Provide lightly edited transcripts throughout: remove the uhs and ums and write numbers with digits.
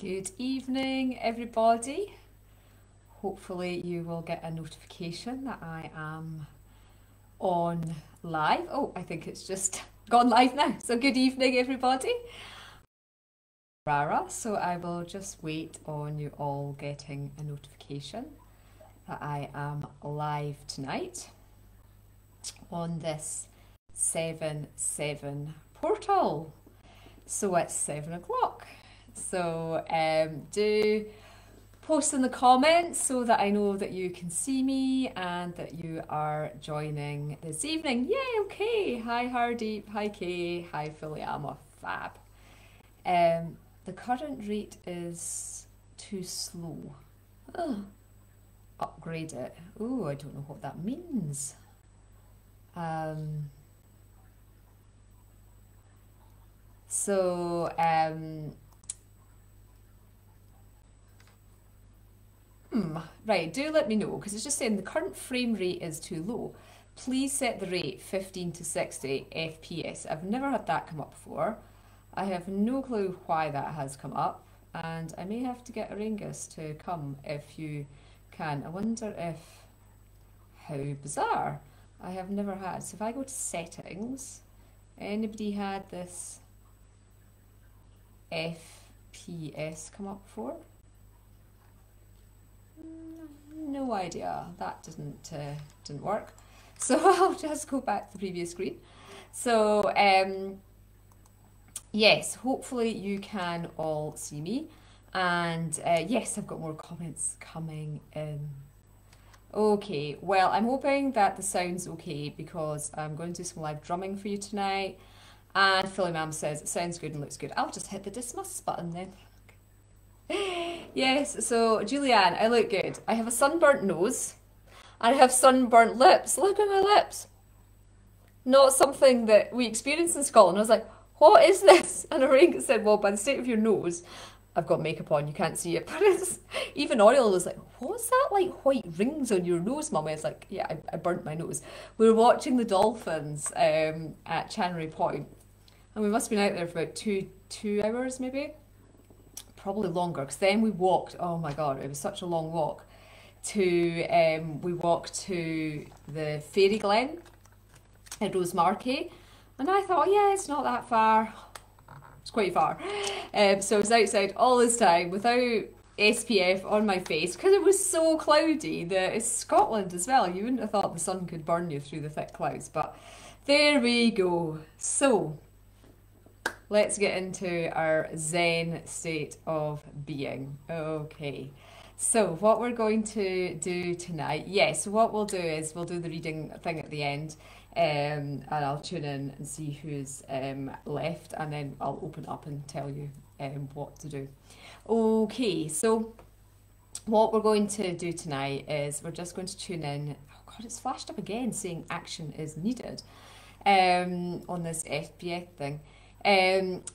Good evening, everybody. Hopefully you will get a notification that I am on live. Oh, I think it's just gone live now. So good evening, everybody. Rara, so I will just wait on you all getting a notification that I am live tonight on this 7/7 portal. So it's 7 o'clock. So do post in the comments so that I know that you can see me and that you are joining this evening. Yay, okay. Hi Hardeep, hi Kay, hi Philiama, fab. The current rate is too slow. Ugh. Upgrade it. Oh, I don't know what that means. Right, do let me know, because it's just saying the current frame rate is too low. Please set the rate 15 to 60 FPS. I've never had that come up before. I have no clue why that has come up, and I may have to get Arangus to come if you can. I wonder if... How bizarre. I have never had. So if I go to settings, anybody had this FPS come up before? No idea. That didn't work. So I'll just go back to the previous screen. So yes, hopefully you can all see me. And yes, I've got more comments coming in. Okay, well, I'm hoping that the sound's okay because I'm going to do some live drumming for you tonight. And Philly Mam says it sounds good and looks good. I'll just hit the dismiss button then. Yes, so Julianne, I look good. I have a sunburnt nose. I have sunburnt lips. Look at my lips. Not something that we experience in Scotland. I was like, what is this? And Arangus said, well, by the state of your nose, I've got makeup on, you can't see it. But it's, even Oriel was like, what's that like white rings on your nose, Mummy? I was like, yeah, I burnt my nose. We were watching the dolphins at Channery Point. And we must have been out there for about two hours maybe. Probably longer, because then we walked, oh my god, it was such a long walk, we walked to the Fairy Glen at Rosemarkie, and I thought, yeah, it's not that far. It's quite far. So I was outside all this time without SPF on my face, because it was so cloudy. It's Scotland as well, you wouldn't have thought the sun could burn you through the thick clouds, but there we go. So let's get into our Zen state of being. Okay, so what we're going to do tonight, yes, what we'll do is we'll do the reading thing at the end, and I'll tune in and see who's left, and then I'll open up and tell you what to do. Okay, so what we're going to do tonight is we're just going to tune in. Oh god, it's flashed up again saying action is needed on this FBF thing.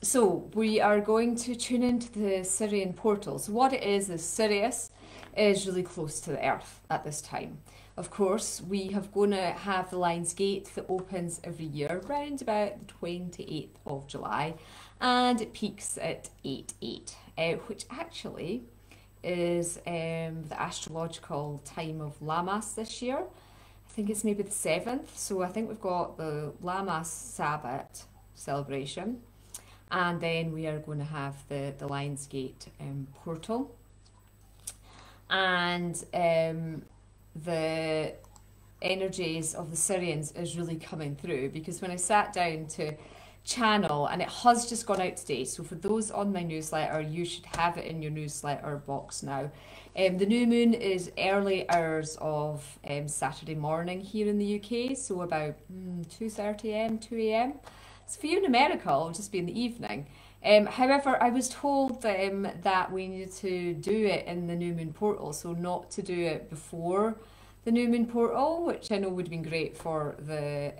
So we are going to tune into the Sirian portal. So what it is Sirius is really close to the Earth at this time. Of course, we have going to have the Lion's Gate that opens every year around about the 28th of July, and it peaks at 8/8, which actually is the astrological time of Lammas this year. I think it's maybe the 7th, so I think we've got the Lammas Sabbath celebration, and then we are going to have the Lion's Gate portal, and the energies of the Sirians is really coming through, because when I sat down to channel, and it has just gone out today, so for those on my newsletter, you should have it in your newsletter box now. The new moon is early hours of Saturday morning here in the UK, so about 2:30 am, 2 am. So for you in America, it'll just be in the evening. However, I was told that we needed to do it in the new moon portal, so not to do it before the new moon portal, which I know would have been great for the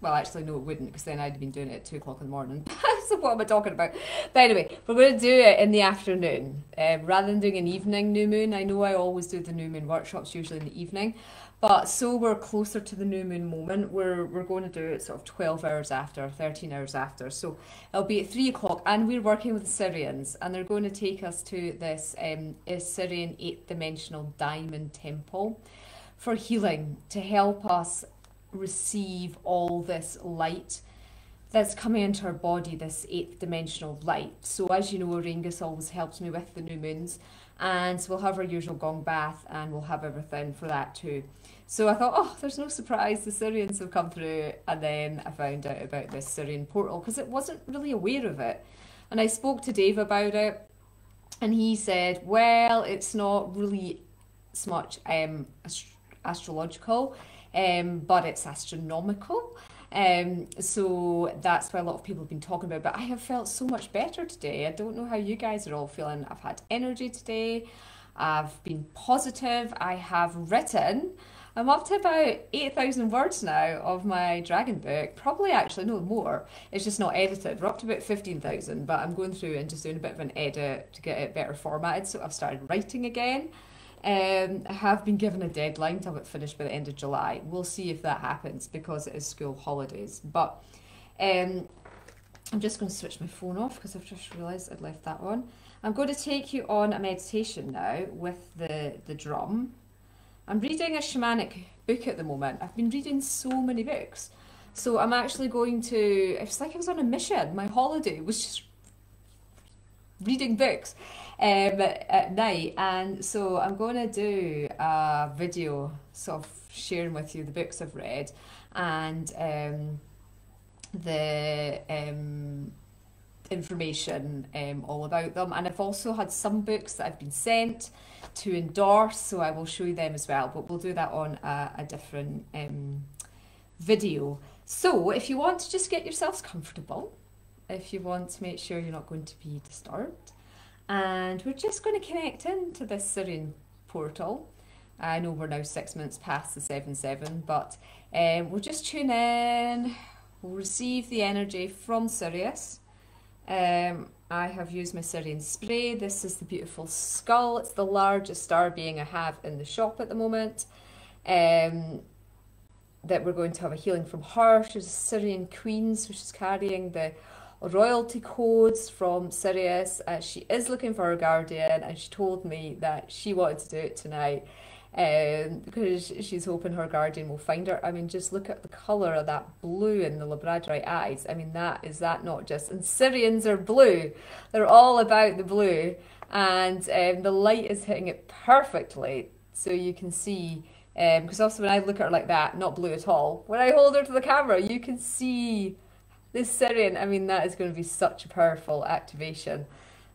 Well, actually, no, it wouldn't, because then I'd been doing it at 2 o'clock in the morning. So what am I talking about? But anyway, we're going to do it in the afternoon. Rather than doing an evening new moon, I know I always do the new moon workshops, usually in the evening. But so we're closer to the new moon moment, we're going to do it sort of 12 hours after, 13 hours after. So it'll be at 3 o'clock, and we're working with the Sirians, and they're going to take us to this Sirian 8th dimensional diamond temple for healing, to help us receive all this light that's coming into our body, this 8th dimensional light. So as you know, Oringus always helps me with the new moons, and so we'll have our usual gong bath, and we'll have everything for that too. So I thought, oh, there's no surprise, the Sirians have come through, and then I found out about this Sirian portal, because it wasn't really aware of it. And I spoke to Dave about it, and he said, well, it's not really so much astrological, but it's astronomical. So that's why a lot of people have been talking about it. But I have felt so much better today. I don't know how you guys are all feeling. I've had energy today. I've been positive. I have written. I'm up to about 8,000 words now of my dragon book. Probably actually no more. It's just not edited. We're up to about 15,000, but I'm going through and just doing a bit of an edit to get it better formatted. So I've started writing again. I have been given a deadline to have it finished by the end of July. We'll see if that happens, because it is school holidays. But I'm just going to switch my phone off, because I've just realised I'd left that on. I'm going to take you on a meditation now with the drum. I'm reading a shamanic book at the moment. I've been reading so many books. So I'm actually going to, it's like I was on a mission. My holiday was just reading books at night, and so I'm going to do a video sort of sharing with you the books I've read, and the information all about them. And I've also had some books that I've been sent to endorse, so I will show you them as well, but we'll do that on a different video. So if you want to just get yourselves comfortable, if you want to make sure you're not going to be disturbed, and we're just going to connect into this Sirian portal. I know we're now 6 minutes past the 7-7, but we'll just tune in. We'll receive the energy from Sirius. I have used my Sirian spray. This is the beautiful skull. It's the largest star being I have in the shop at the moment. That we're going to have a healing from her. She's a Sirian queen, so she's carrying the royalty codes from Sirius. She is looking for her guardian, and she told me that she wanted to do it tonight, because she's hoping her guardian will find her. I mean, just look at the colour of that blue in the labradorite eyes. I mean, is that not just... And Sirians are blue. They're all about the blue, and the light is hitting it perfectly, so you can see. Because also when I look at her like that, not blue at all, when I hold her to the camera, you can see this Sirian. I mean, that is going to be such a powerful activation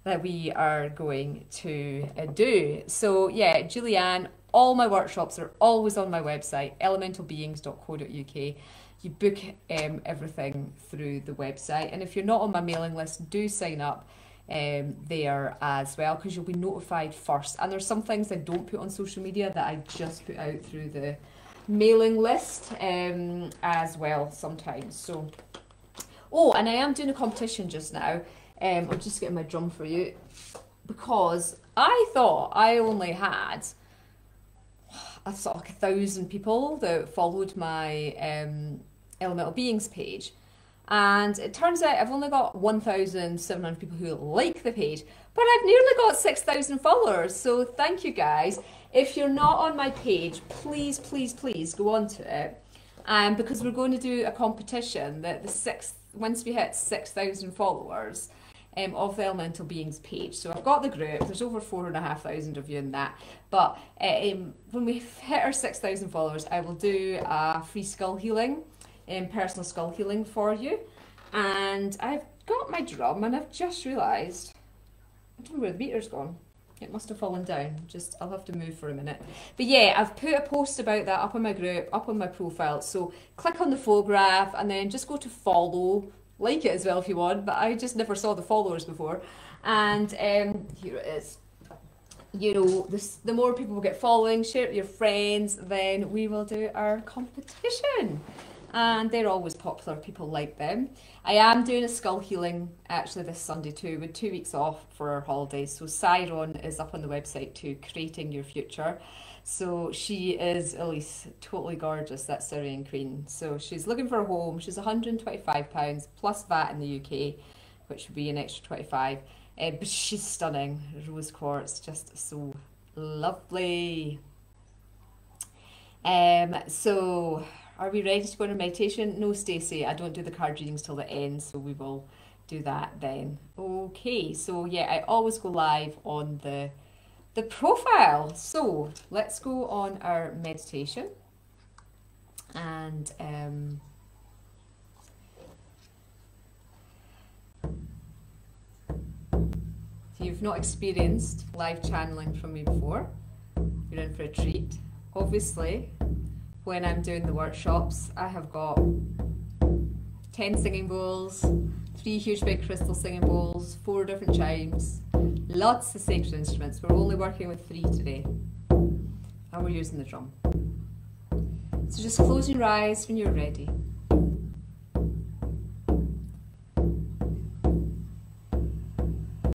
that we are going to do. So yeah, Julianne, all my workshops are always on my website, elementalbeings.co.uk. You book everything through the website. And if you're not on my mailing list, do sign up there as well, because you'll be notified first. And there's some things I don't put on social media that I just put out through the mailing list as well sometimes. So, oh, and I am doing a competition just now. I'm just getting my drum for you, because I thought I only had sort of like 1,000 people that followed my Elemental Beings page, and it turns out I've only got 1,700 people who like the page, but I've nearly got 6,000 followers. So thank you guys. If you're not on my page, please, please, please go on to it, because we're going to do a competition that once we hit 6,000 followers of the Elemental Beings page. So I've got the group, there's over 4,500 of you in that, but when we hit our 6,000 followers, I will do a free skull healing, personal skull healing for you. And I've got my drum, and I've just realised, I don't know where the meter's gone. It must have fallen down. I'll have to move for a minute. But yeah, I've put a post about that up on my group, up on my profile. So click on the photograph and then just go to follow. Like it as well if you want, but I just never saw the followers before. And here it is. You know, the more people will get following, share it with your friends, then we will do our competition. and they're always popular. People like them. I am doing a skull healing actually this Sunday too, with 2 weeks off for our holidays. So Siron is up on the website too, Creating Your Future. So she is, Elise, totally gorgeous, that Syrian queen. So she's looking for a home. She's £125 plus VAT in the UK, which would be an extra 25. But she's stunning. Rose quartz, just so lovely. So are we ready to go into meditation? No, Stacey, I don't do the card readings till the end, so we will do that then. Okay, so yeah, I always go live on the profile. So let's go on our meditation. And if you've not experienced live channeling from me before, you're in for a treat. Obviously, when I'm doing the workshops, I have got 10 singing bowls, 3 huge big crystal singing bowls, 4 different chimes, lots of sacred instruments. We're only working with 3 today, and we're using the drum. So just close your eyes when you're ready.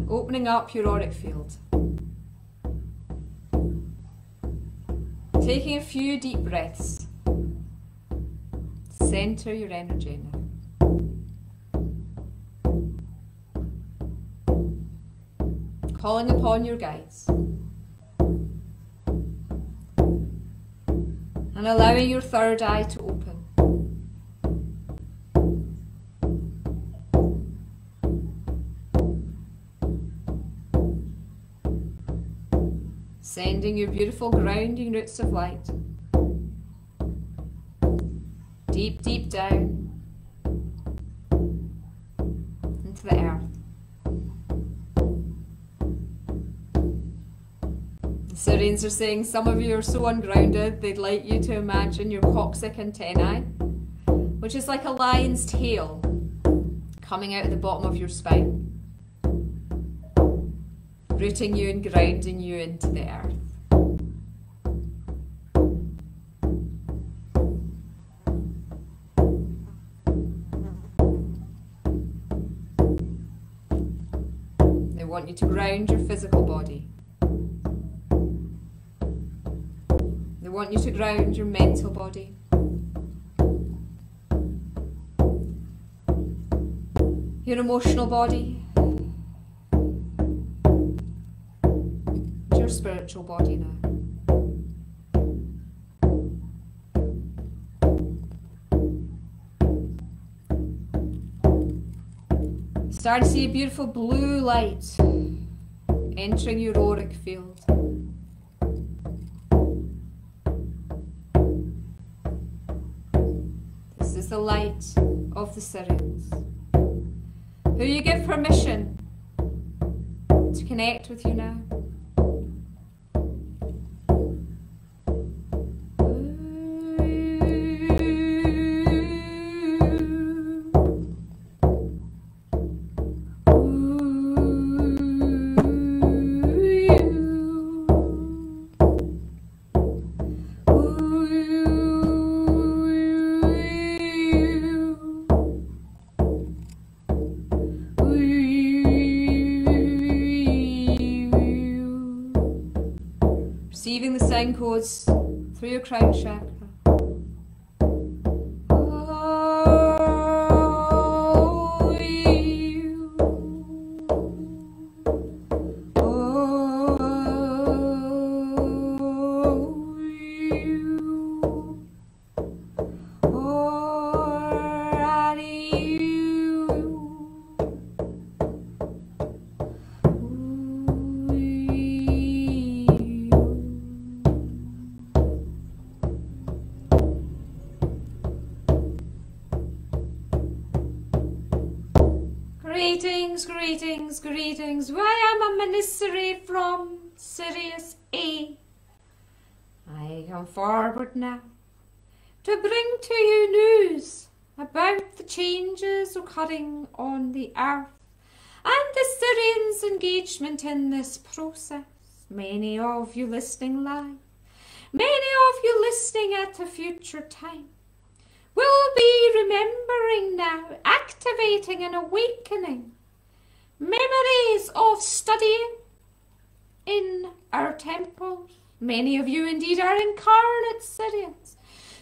Opening up your auric field. Taking a few deep breaths. Center your energy now. Calling upon your guides. And allowing your third eye to open. Sending your beautiful grounding roots of light deep, deep down into the earth. The Sirians are saying some of you are so ungrounded, they'd like you to imagine your coccyx antennae, which is like a lion's tail coming out of the bottom of your spine, rooting you and grounding you into the earth. They want you to ground your physical body. They want you to ground your mental body. Your emotional body. Your spiritual body now. Start to see a beautiful blue light entering your auric field. This is the light of the Sirians, who you give permission to connect with you now. Receiving the sound codes through your crown chakra. Greetings, greetings, greetings. I am a emissary from Sirius A. I come forward now to bring to you news about the changes occurring on the earth and the Sirians' engagement in this process. Many of you listening live, many of you listening at a future time, will be remembering now, activating and awakening memories of studying in our temples. Many of you indeed are incarnate Sirians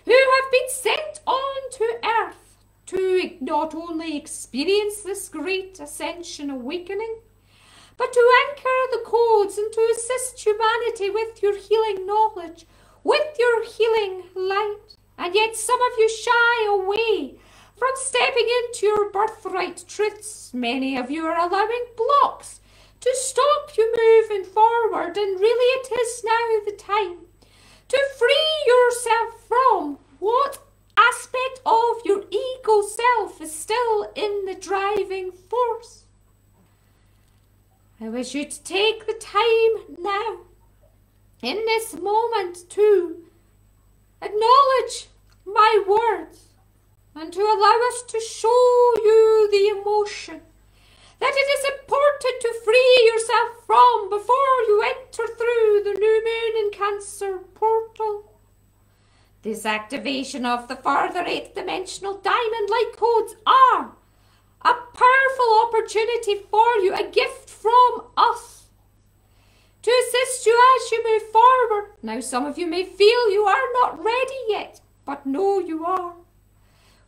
who have been sent on to earth to not only experience this great ascension awakening, but to anchor the codes and to assist humanity with your healing knowledge, with your healing light. And yet some of you shy away from stepping into your birthright truths. Many of you are allowing blocks to stop you moving forward, and really it is now the time to free yourself from what aspect of your ego self is still in the driving force. I wish you to take the time now, in this moment, to acknowledge my words and to allow us to show you the emotion that it is important to free yourself from before you enter through the new moon in Cancer portal. This activation of the further 8th dimensional diamond light codes are a powerful opportunity for you, a gift from us to assist you as you move forward. Now, some of you may feel you are not ready yet, but no, you are.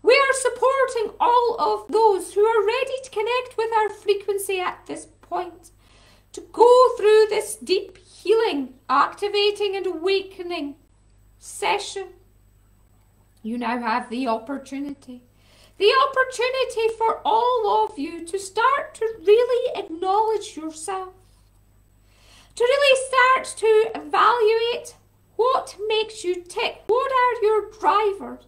We are supporting all of those who are ready to connect with our frequency at this point, to go through this deep healing, activating and awakening session. You now have the opportunity for all of you to start to really acknowledge yourself, to really start to evaluate what makes you tick, what are your drivers,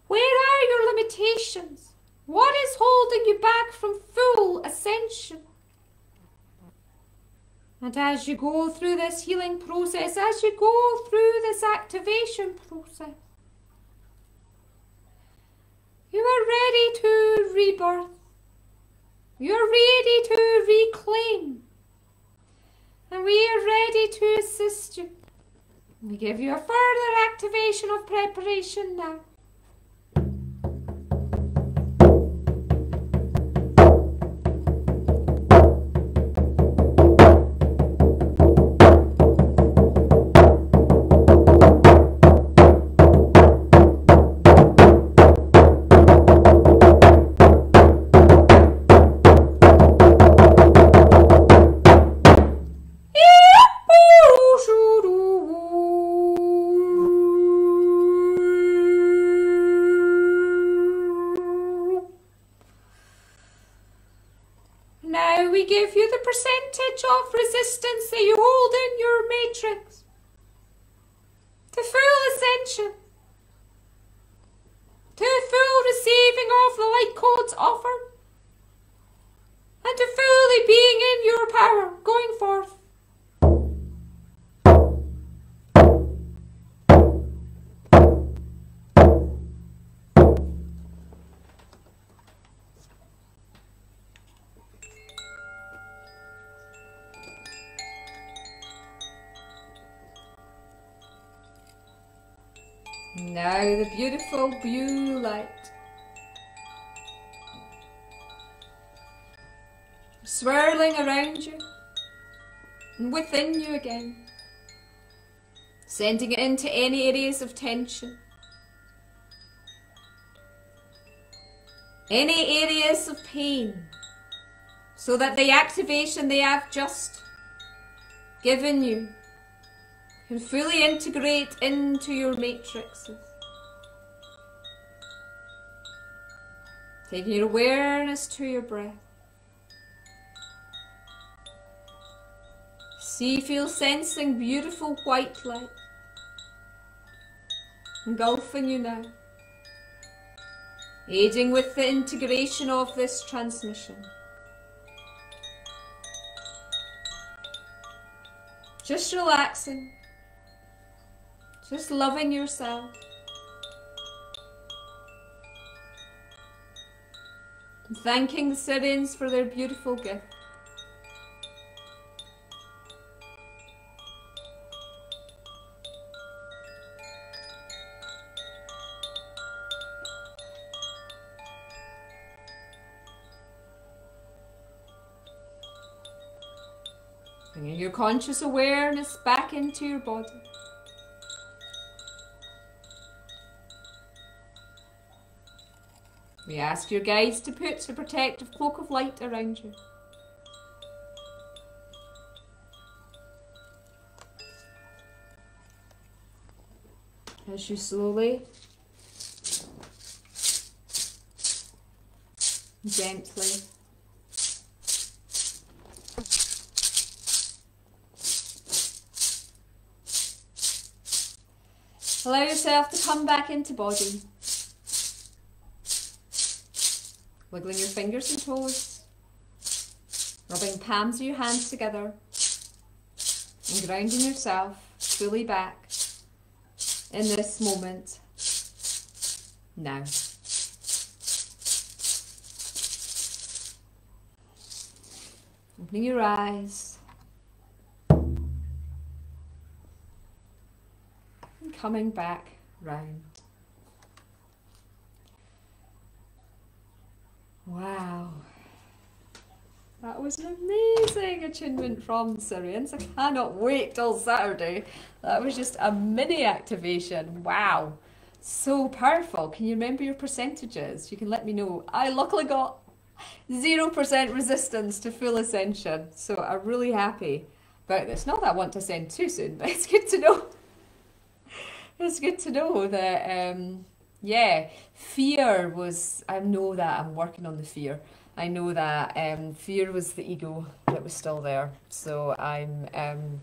where are your limitations, what is holding you back from full ascension. And as you go through this healing process, as you go through this activation process, you are ready to rebirth. You're ready to reclaim. And we are ready to assist you. We give you a further activation of preparation now. Now we give you the percentage of resistance that you hold in your matrix to full ascension, to full receiving of the light codes offered, and to fully being in your power going forth. Now the beautiful blue light swirling around you and within you again, sending it into any areas of tension, any areas of pain, so that the activation they have just given you can fully integrate into your matrices. Taking your awareness to your breath. See, feel, sensing beautiful white light engulfing you now, aiding with the integration of this transmission. Just relaxing. Just loving yourself. And thanking the Sirians for their beautiful gift. Bringing your conscious awareness back into your body. We ask your guides to put a protective cloak of light around you. As you slowly, gently allow yourself to come back into body. Wiggling your fingers and toes, rubbing palms of your hands together, and grounding yourself fully back in this moment now. Opening your eyes and coming back round. Wow, that was an amazing attunement from Sirians. I cannot wait till Saturday. That was just a mini activation. Wow, so powerful. Can you remember your percentages? You can let me know. I luckily got 0% resistance to full ascension, so I'm really happy about this. Not that I want to ascend too soon, but it's good to know. It's good to know that yeah, fear was, I know that I'm working on the fear. I know that fear was the ego that was still there. So I'm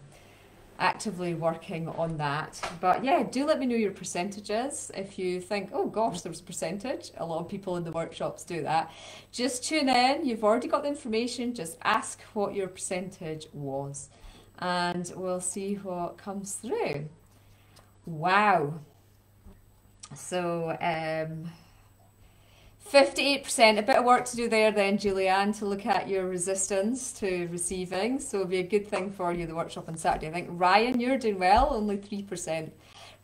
actively working on that. But yeah, do let me know your percentages. If you think, oh gosh, there was a percentage. A lot of people in the workshops do that. Just tune in. You've already got the information. Just ask what your percentage was. And we'll see what comes through. Wow. So 58%, a bit of work to do there then, Julianne, to look at your resistance to receiving. So it'll be a good thing for you, the workshop on Saturday. I think, Ryan, you're doing well, only 3%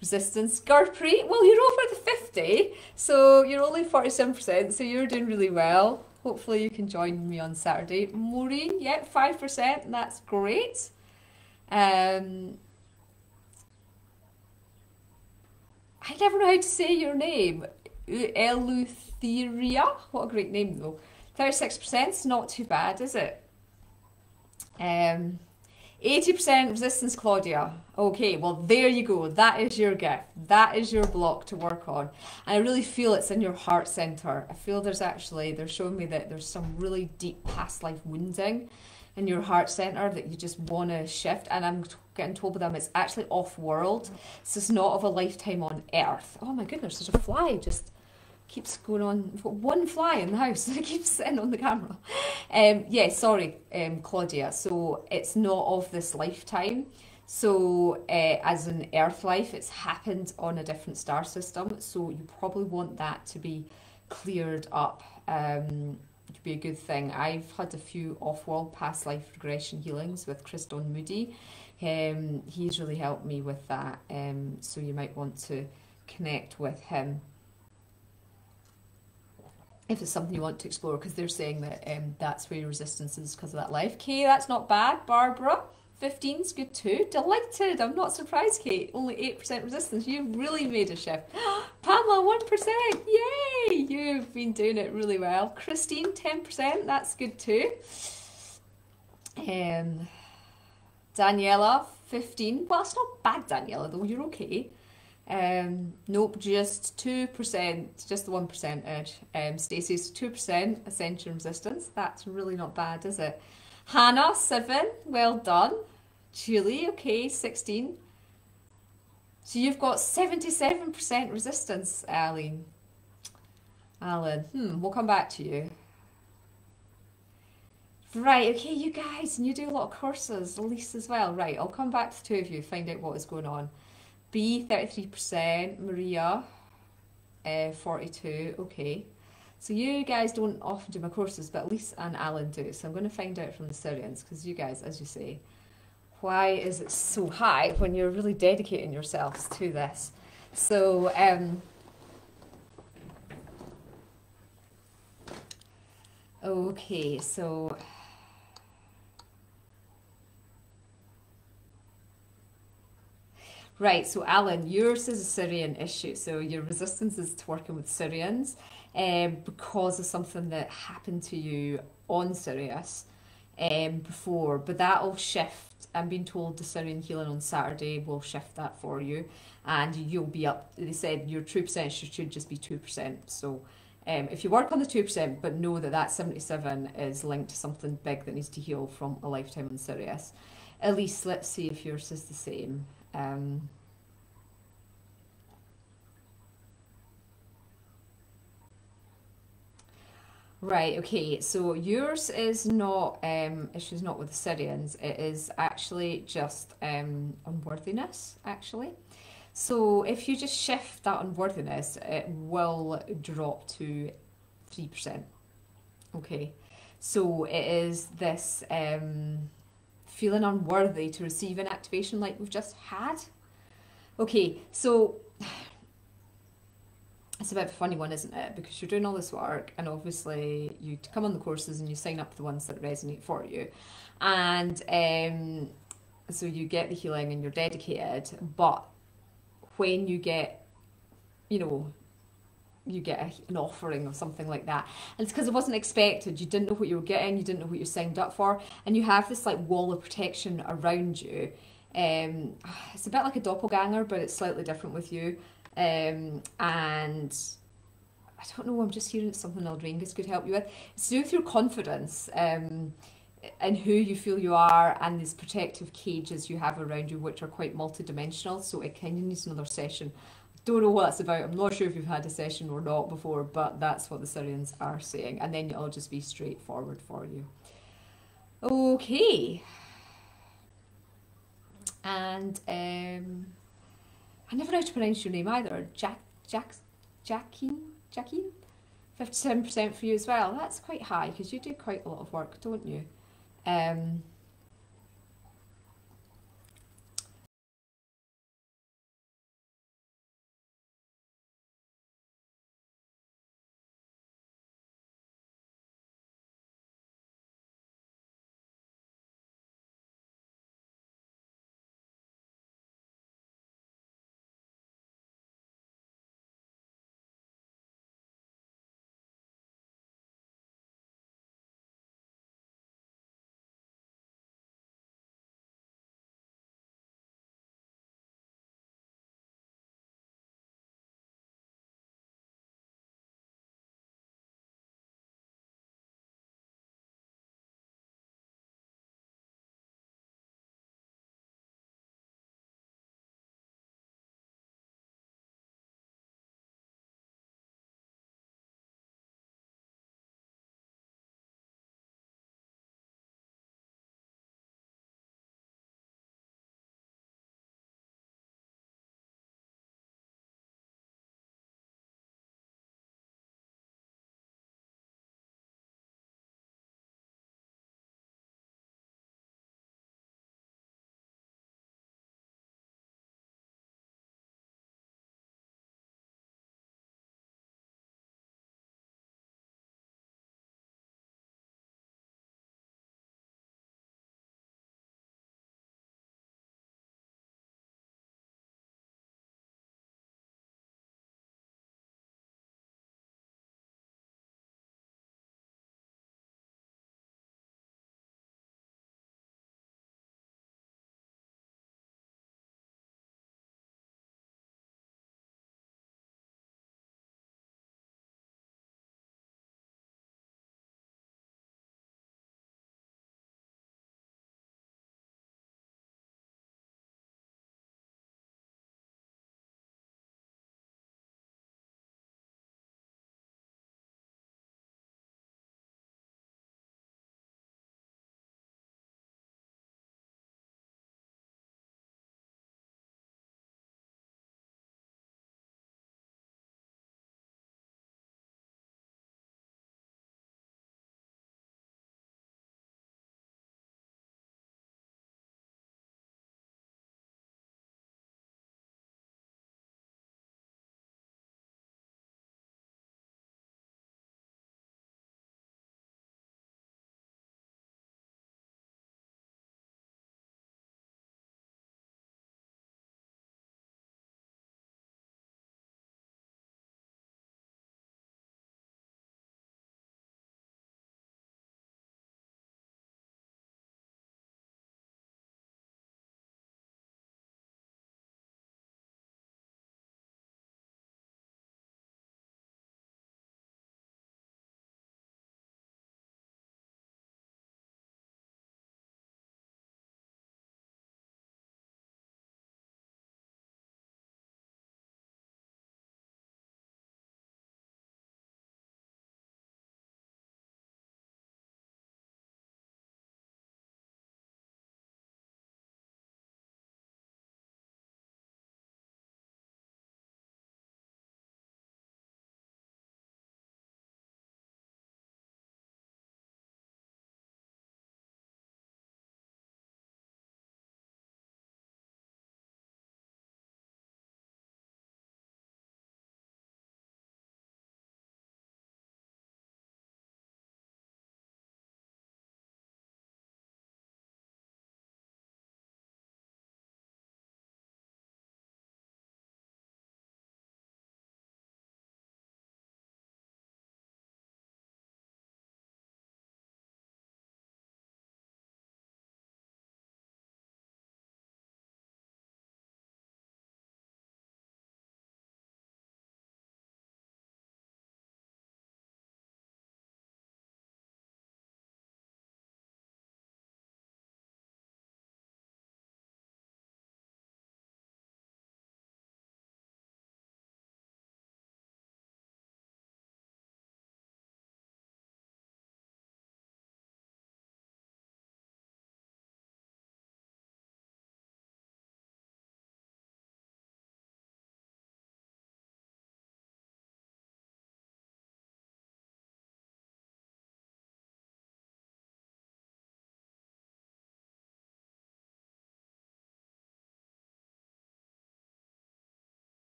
resistance. Gurpreet, well, you're over the 50, so you're only 47%, so you're doing really well. Hopefully you can join me on Saturday. Maureen, yeah, 5%, and that's great. I never know how to say your name. Eleutheria. What a great name though. 36% is not too bad, is it? 80% resistance, Claudia. Okay, well there you go. That is your gift. That is your block to work on. And I really feel it's in your heart center. I feel they're showing me that there's some really deep past life wounding in your heart center that you just want to shift. And I'm getting told by them it's actually off world, so it's not of a lifetime on earth. Oh my goodness, there's a fly just keeps going on. We've got one fly in the house that keeps sitting on the camera. Yeah, sorry, Claudia, so it's not of this lifetime. So as an earth life, it's happened on a different star system, so you probably want that to be cleared up. It could be a good thing. I've had a few off-world past life regression healings with Christone Moody. He's really helped me with that, so you might want to connect with him if it's something you want to explore, because they're saying that that's where your resistance is because of that life. Kay, that's not bad. Barbara, 15's good too. Delighted. I'm not surprised, Kate. Only 8% resistance. You've really made a shift. Pamela, 1%. Yay! You've been doing it really well. Christine, 10%. That's good too. Daniela, 15. Well, it's not bad, Daniela, though. You're okay. Nope, just 2%, just the 1%. Stacey's 2% ascension resistance. That's really not bad, is it? Hannah, 7. Well done. Julie, okay, 16. So you've got 77% resistance, Alan. We'll come back to you. Right, okay, you guys, and you do a lot of courses, Elise as well. Right, I'll come back to the two of you, find out what is going on. B, 33%, Maria, 42, okay. So you guys don't often do my courses, but Elise and Alan do. So I'm going to find out from the Sirians, because you guys, as you say, why is it so high when you're really dedicating yourselves to this? So, okay, so Right, so Alan, yours is a Syrian issue. So your resistance is to working with Syrians because of something that happened to you on Sirius before. But that'll shift. I'm being told the Syrian healing on Saturday will shift that for you. And you'll be up, they said your true percentage should just be 2%. So if you work on the 2%, but know that that 77 is linked to something big that needs to heal from a lifetime on Sirius. At least let's see if yours is the same. Right, okay, so yours is not issues not with the Syrians, it is actually just unworthiness, actually. So if you just shift that unworthiness, it will drop to 3%. Okay, so it is this feeling unworthy to receive an activation like we've just had. Okay, so it's a bit of a funny one, isn't it? Because you're doing all this work and obviously you come on the courses and you sign up for the ones that resonate for you. And so you get the healing and you're dedicated, but when you get, you know, you get an offering or something like that, and it's because it wasn't expected, you didn't know what you were getting, you didn't know what you signed up for, and you have this like wall of protection around you. It's a bit like a doppelganger, but it's slightly different with you. And I don't know, I'm just hearing it's something Eldringus could help you with. It's to do with your confidence and who you feel you are, and these protective cages you have around you, which are quite multidimensional. So it kind of needs another session. Don't know what it's about. I'm not sure if you've had a session or not before, but that's what the Syrians are saying. And then it'll just be straightforward for you. Okay. And I never know how to pronounce your name either. Jackie? 57% for you as well. That's quite high because you do quite a lot of work, don't you?